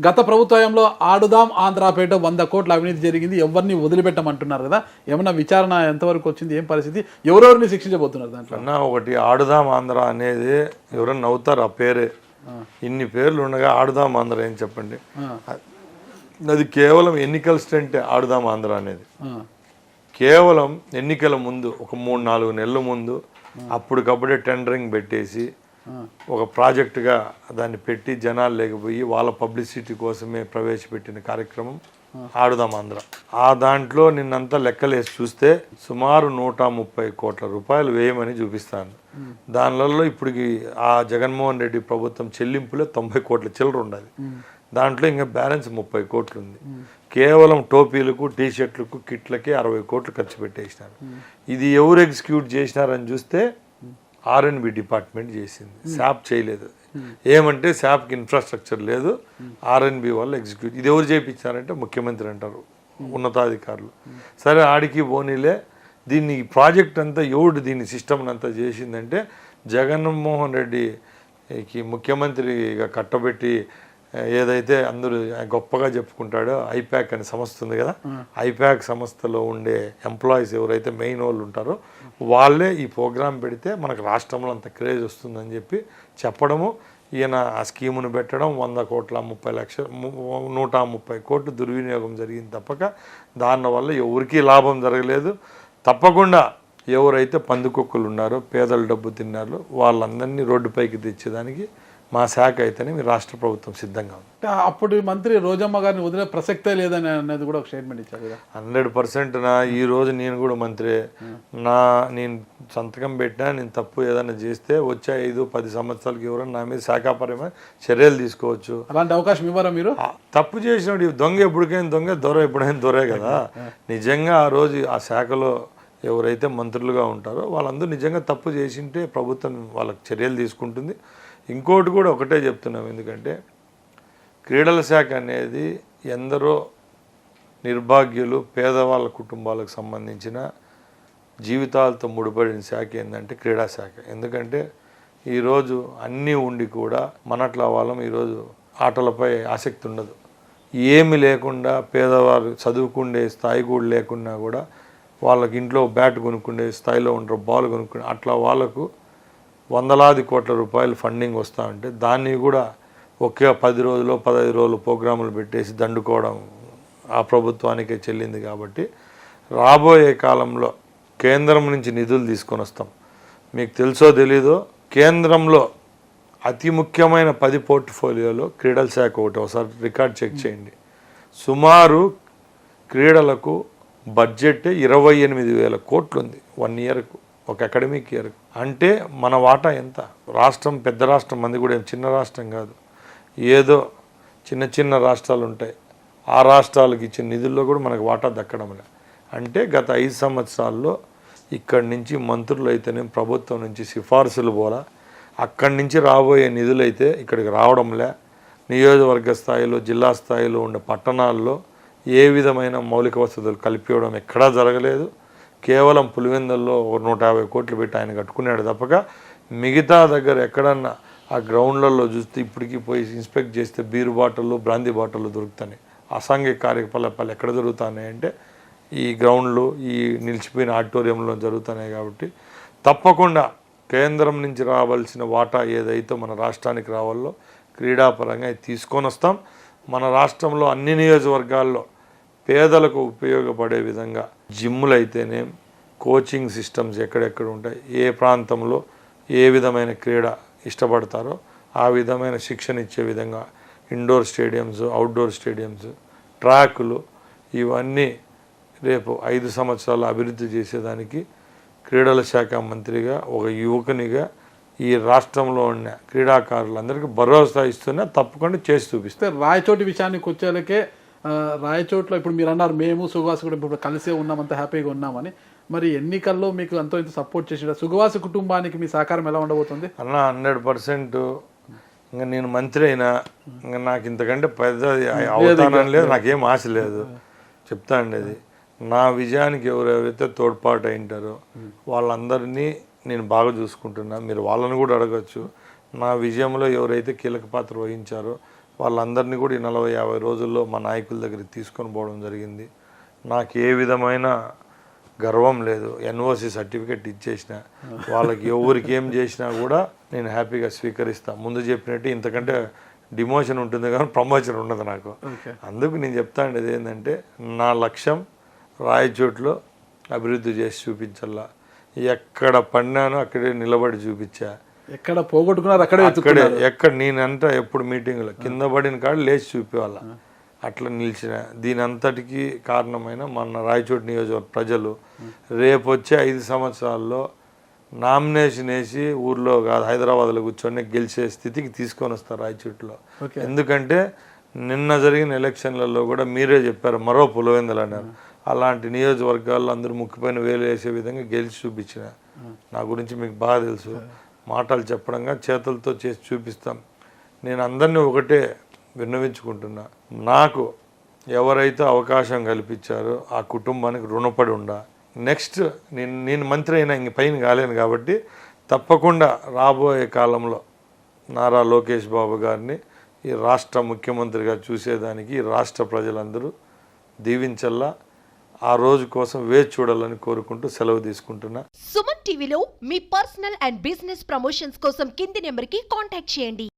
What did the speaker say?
గత ప్రభుత్వంలో ఆడుదాం ఆంధ్రాపేట 100 కోట్ల అవినీతి జరిగింది, ఎవరిని వదిలిపెట్టమంటున్నారు కదా, ఏమన్నా విచారణ ఎంతవరకు వచ్చింది, ఏం పరిస్థితి, ఎవరెవరిని శిక్షించబోతున్నారు దాంట్లో? అన్న ఒకటి ఆడుదాం ఆంధ్ర అనేది ఎవరన్నా నవ్వుతారు ఆ పేరే. ఇన్ని పేర్లు ఉండగా ఆడుదాం ఆంధ్ర ఏం చెప్పండి. అది కేవలం ఎన్నికల స్టంటే ఆడుదాం ఆంధ్ర అనేది. కేవలం ఎన్నికల ముందు ఒక 3-4 నెలల ముందు అప్పటికప్పుడే టెండరింగ్ పెట్టేసి ఒక ప్రాజెక్టుగా దాన్ని పెట్టి జనాలు లేకపోయి వాళ్ళ పబ్లిసిటీ కోసమే ప్రవేశపెట్టిన కార్యక్రమం ఆడుదాం ఆంధ్ర. ఆ దాంట్లో నిన్నంతా లెక్కలేసి చూస్తే సుమారు 130 కోట్ల రూపాయలు వేయమని చూపిస్తాను. దానిలో ఇప్పటికి ఆ జగన్మోహన్ రెడ్డి ప్రభుత్వం చెల్లింపులే 90 కోట్ల చిల్లర ఉండాలి. దాంట్లో ఇంకా బ్యాలెన్స్ 30 కోట్లు ఉంది. కేవలం టోపీలకు టీషర్ట్లకు కిట్లకి 60 కోట్లు ఖర్చు పెట్టేసినారు. ఇది ఎవరు ఎగ్జిక్యూట్ చేసినారని చూస్తే R&B డిపార్ట్మెంట్ చేసింది, శాప్ చేయలేదు. ఏమంటే శాప్కి ఇన్ఫ్రాస్ట్రక్చర్ లేదు, R&B వాళ్ళు ఎగ్జిక్యూట్. ఇది ఎవరు చేయించారంటే ముఖ్యమంత్రి అంటారు, ఉన్నతాధికారులు. సరే ఆడికి పోనీలే. దీన్ని ప్రాజెక్ట్ అంతా ఎవడు దీన్ని సిస్టమ్ అంతా చేసిందంటే జగన్మోహన్ రెడ్డికి ముఖ్యమంత్రిగా కట్టబెట్టి ఏదైతే అందరూ గొప్పగా చెప్పుకుంటాడో ఐప్యాక్ అనే సంస్థ ఉంది కదా, ఐప్యాక్ సంస్థలో ఉండే ఎంప్లాయీస్ ఎవరైతే మెయిన్ వాళ్ళు ఉంటారో వాళ్ళే ఈ ప్రోగ్రాం పెడితే మనకు రాష్ట్రంలో అంత క్రేజ్ వస్తుందని చెప్పి చెప్పడము, ఈయన ఆ స్కీమును పెట్టడం, 100 కోట్ల 30 లక్షలు 130 కోట్లు దుర్వినియోగం జరిగింది తప్పక దానివల్ల ఎవరికీ లాభం జరగలేదు. తప్పకుండా ఎవరైతే పందికొక్కులు ఉన్నారో పేదల డబ్బు తిన్నారో వాళ్ళందరినీ రోడ్డుపైకి తెచ్చేదానికి మా శాఖ అయితేనే మీ రాష్ట్ర ప్రభుత్వం సిద్ధంగా ఉంది. అప్పుడు మంత్రి రోజమ్మ గారిని వదిలే ప్రసక్తే లేదని అనేది కూడా ఒక స్టేట్మెంట్ ఇచ్చారు కదా. 100% ఈ రోజు నేను కూడా మంత్రి నేను సంతకం పెట్టినా నేను తప్పు ఏదైనా చేస్తే వచ్చే 5-10 సంవత్సరాలకి ఎవరైనా నా మీద శాఖాపరమైన చర్యలు తీసుకోవచ్చు. అలాంటి అవకాశం ఇవ్వరా మీరు? తప్పు చేసినప్పుడు దొంగ ఎప్పటికైనా దొంగ, దొర ఎప్పుడైనా దొరే కదా. నిజంగా ఆ రోజు ఆ శాఖలో ఎవరైతే మంత్రులుగా ఉంటారో వాళ్ళందరూ నిజంగా తప్పు చేసింటే ప్రభుత్వం వాళ్ళకి చర్యలు తీసుకుంటుంది. ఇంకోటి కూడా ఒకటే చెప్తున్నాం, ఎందుకంటే క్రీడల శాఖ అనేది ఎందరో నిర్భాగ్యులు పేదవాళ్ళ కుటుంబాలకు సంబంధించిన జీవితాలతో ముడిపడిన శాఖ ఏంటంటే క్రీడా శాఖ. ఎందుకంటే ఈరోజు అన్నీ ఉండి కూడా మనట్లా వాళ్ళం ఈరోజు ఆటలపై ఆసక్తి ఉండదు. ఏమి లేకుండా పేదవారు చదువుకునే స్థాయి కూడా లేకున్నా కూడా వాళ్ళకి ఇంట్లో బ్యాట్ కొనుక్కునే స్థాయిలో ఉంటారు, బాల్ కొనుక్కునే అట్లా వాళ్ళకు వందలాది కోట్ల రూపాయలు ఫండింగ్ వస్తూ ఉంటే దాన్ని కూడా ఒకే 10 రోజులు 15 రోజులు ప్రోగ్రాములు పెట్టేసి దండుకోవడం ఆ ప్రభుత్వానికే చెల్లింది. కాబట్టి రాబోయే కాలంలో కేంద్రం నుంచి నిధులు తీసుకొని వస్తాం. మీకు తెలుసో తెలీదో కేంద్రంలో అతి ముఖ్యమైన 10 పోర్ట్ఫోలియోలో క్రీడల శాఖ ఒకసారి రికార్డ్ చెక్ చేయండి. సుమారు క్రీడలకు బడ్జెట్ 28,000 కోట్లు ఉంది 1 ఇయర్కు, ఒక అకాడమిక్ ఇయర్. అంటే మన వాటా ఎంత? రాష్ట్రం పెద్ద రాష్ట్రం, మంది కూడా చిన్న రాష్ట్రం కాదు. ఏదో చిన్న చిన్న రాష్ట్రాలు ఉంటాయి, ఆ రాష్ట్రాలకు ఇచ్చిన నిధుల్లో కూడా మనకు వాటా దక్కడం లే. అంటే గత 5 సంవత్సరాల్లో ఇక్కడి నుంచి మంత్రులు అయితేనే ప్రభుత్వం నుంచి సిఫార్సులు పోలా, అక్కడి నుంచి రాబోయే నిధులైతే ఇక్కడికి రావడంలే. నియోజకవర్గ స్థాయిలో జిల్లా స్థాయిలో ఉండే పట్టణాల్లో ఏ విధమైన మౌలిక వసతులు కల్పించడం ఎక్కడా జరగలేదు. కేవలం పులివెందుల్లో 150 కోట్లు పెట్టి ఆయన కట్టుకున్నాడు తప్పక మిగతా దగ్గర ఎక్కడన్నా ఆ గ్రౌండ్లలో చూస్తే ఇప్పటికీ పోయి ఇన్స్పెక్ట్ చేస్తే బీరు బాటిళ్ళు బ్రాందీ బాటిళ్ళు దొరుకుతాయి. అసాంఘిక కార్యకలాపాలు ఎక్కడ జరుగుతున్నాయి అంటే ఈ గ్రౌండ్లు ఈ నిలిచిపోయిన ఆడిటోరియంలో జరుగుతున్నాయి. కాబట్టి తప్పకుండా కేంద్రం నుంచి రావాల్సిన వాటా ఏదైతే మన రాష్ట్రానికి రావాలో క్రీడాపరంగా తీసుకొని వస్తాం. మన రాష్ట్రంలో అన్ని నియోజకవర్గాల్లో పేదలకు ఉపయోగపడే విధంగా జిమ్ములు అయితేనే కోచింగ్ సిస్టమ్స్ ఎక్కడెక్కడ ఉంటాయి, ఏ ప్రాంతంలో ఏ విధమైన క్రీడ ఇష్టపడతారో ఆ విధమైన శిక్షణ ఇచ్చే విధంగా ఇండోర్ స్టేడియంస్, అవుట్డోర్ స్టేడియంస్, ట్రాకులు ఇవన్నీ రేపు 5 సంవత్సరాలు అభివృద్ధి చేసేదానికి క్రీడల శాఖ మంత్రిగా ఒక యువకునిగా ఈ రాష్ట్రంలో ఉన్న క్రీడాకారులందరికీ భరోసా ఇస్తున్నా తప్పకుండా చేసి చూపిస్తే. రాయచోటి విషయానికి వచ్చేలకే రాయచోట్లో ఇప్పుడు మీరు అన్నారు మేము సుగవాసి కూడా ఇప్పుడు కలిసే ఉన్నాం, అంత హ్యాపీగా ఉన్నామని. మరి ఎన్నికల్లో మీకు ఎంతో ఇంత సపోర్ట్ చేసిన సుగవాసి కుటుంబానికి మీ సహకారం ఎలా ఉండబోతుంది? అన్న 100% ఇంకా నేను మంత్రి అయినా ఇంకా నాకు ఇంతకంటే పెద్ద అవుతానని లేదు, నాకేం ఆశ లేదు. చెప్తా అండి, అది నా విజయానికి ఎవరెవరైతే తోడ్పాటు అయింటారో వాళ్ళందరినీ నేను బాగా చూసుకుంటున్నా. మీరు వాళ్ళని కూడా అడగచ్చు. నా విజయంలో ఎవరైతే కీలక పాత్ర వహించారో వాళ్ళందరినీ కూడా ఈ 40-50 రోజుల్లో మా నాయకుల దగ్గరికి తీసుకొని పోవడం జరిగింది. నాకు ఏ విధమైన గర్వం లేదు. ఎన్ఓసి సర్టిఫికెట్ ఇచ్చేసిన వాళ్ళకి ఎవరికి ఏం చేసినా కూడా నేను హ్యాపీగా స్వీకరిస్తాను. ముందు చెప్పినట్టు ఇంతకంటే డిమోషన్ ఉంటుంది కానీ ప్రమోషన్ ఉండదు నాకు. అందుకు నేను చెప్తా ఉండేది ఏంటంటే నా లక్ష్యం రాయచోట్లో అభివృద్ధి చేసి చూపించాలా. ఎక్కడ పడినానో అక్కడే నిలబడి చూపించా. ఎక్కడ పోగొట్టుకున్నారు అక్కడే ఎక్కడ నేనంట ఎప్పుడు మీటింగ్లో కింద పడిన కాడ లేచి చూపేవాళ్ళ అట్లా నిలిచిన. దీని అంతటికీ కారణమైన మన రాయచోటి నియోజకవర్గ ప్రజలు రేపు వచ్చే 5 సంవత్సరాల్లో నామినేషన్ వేసి ఊర్లో కాదు హైదరాబాద్లో కూర్చొని గెలిచే స్థితికి తీసుకొని వస్తారు రాయచోటిలో. ఎందుకంటే నిన్న జరిగిన ఎలక్షన్లలో కూడా మీరే చెప్పారు మరో పులివెందులు అన్నారు. అలాంటి నియోజకవర్గాల్లో అందరూ ముక్కిపోయిన వేలు వేసే విధంగా గెలిచి చూపించిన. నా గురించి మీకు బాగా తెలుసు. మాటలు చెప్పడంగా చేతులతో చేసి చూపిస్తాం. నేను అందరినీ ఒకటే విన్నవించుకుంటున్నా, నాకు ఎవరైతే అవకాశం కల్పించారో ఆ కుటుంబానికి రుణపడి ఉండా. నెక్స్ట్ నేను మంత్రి అయినా ఇంక పైన కాలేను కాబట్టి తప్పకుండా రాబోయే కాలంలో నారా లోకేష్ బాబు గారిని ఈ రాష్ట్ర ముఖ్యమంత్రిగా చూసేదానికి ఈ రాష్ట్ర ప్రజలందరూ దీవించల్లా. ఆ రోజు కోసం వేచి చూడాలని కోరుకుంటూ సెలవు తీసుకుంటున్నా. సుమన్ టీవీలో మీ పర్సనల్ అండ్ బిజినెస్ ప్రమోషన్స్ కోసం కింది నెంబర్కి కాంటాక్ట్ చేయండి.